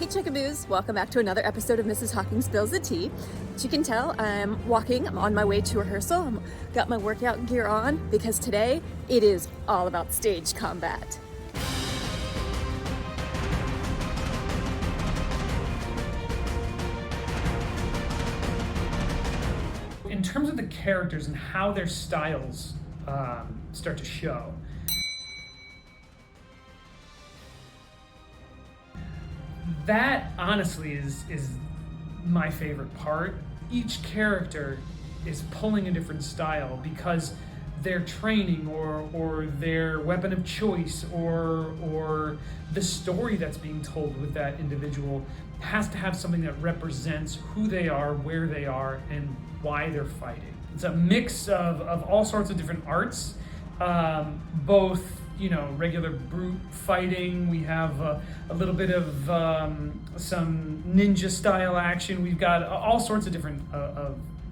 Hey chickaboos, welcome back to another episode of Mrs. Hawking Spills the Tea. As you can tell, I'm walking, I'm on my way to rehearsal. I've got my workout gear on because today it is all about stage combat. In terms of the characters and how their styles start to show, that honestly is my favorite part. Each character is pulling a different style because their training or their weapon of choice or the story that's being told with that individual has to have something that represents who they are, where they are, and why they're fighting. It's a mix of all sorts of different arts, both regular brute fighting. We have a little bit of some ninja style action. We've got all sorts of different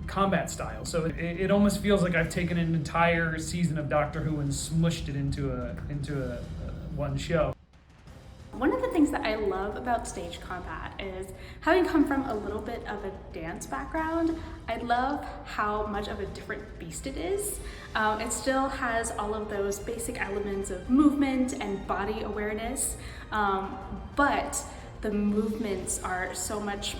combat styles. So it almost feels like I've taken an entire season of Doctor Who and smushed it into one show. One of the things that I love about stage combat is, having come from a little bit of a dance background, I love how much of a different beast it is. It still has all of those basic elements of movement and body awareness, but the movements are so much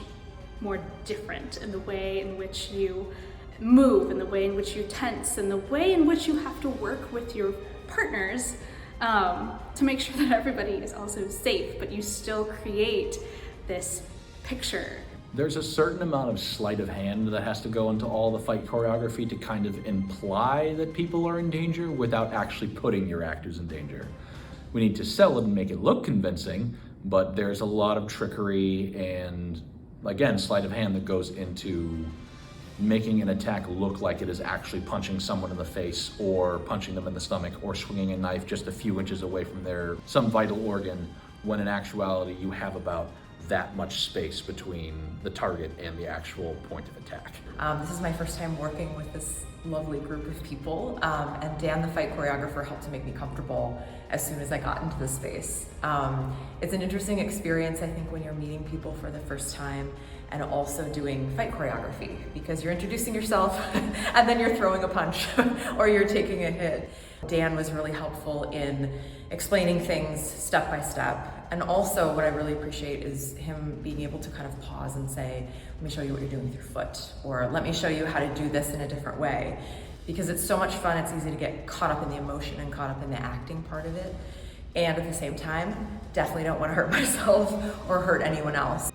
more different in the way in which you move, in the way in which you tense, and the way in which you have to work with your partners to make sure that everybody is also safe, but you still create this picture. There's a certain amount of sleight of hand that has to go into all the fight choreography to kind of imply that people are in danger without actually putting your actors in danger. We need to sell it and make it look convincing, but there's a lot of trickery and, again, sleight of hand that goes into making an attack look like it is actually punching someone in the face or punching them in the stomach or swinging a knife just a few inches away from some vital organ, when in actuality you have about that much space between the target and the actual point of attack. This is my first time working with this lovely group of people, and Dan, the fight choreographer, helped to make me comfortable as soon as I got into the space. It's an interesting experience, I think, when you're meeting people for the first time and also doing fight choreography, because you're introducing yourself and then you're throwing a punch or you're taking a hit. Dan was really helpful in explaining things step by step. And also what I really appreciate is him being able to kind of pause and say, let me show you what you're doing with your foot, or let me show you how to do this in a different way. Because it's so much fun, it's easy to get caught up in the emotion and caught up in the acting part of it. And at the same time, definitely don't want to hurt myself or hurt anyone else.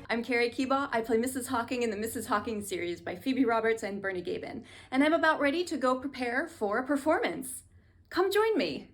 I'm Carrie Keebaugh. I play Mrs. Hawking in the Mrs. Hawking series by Phoebe Roberts and Bernie Gabin, and I'm about ready to go prepare for a performance. Come join me.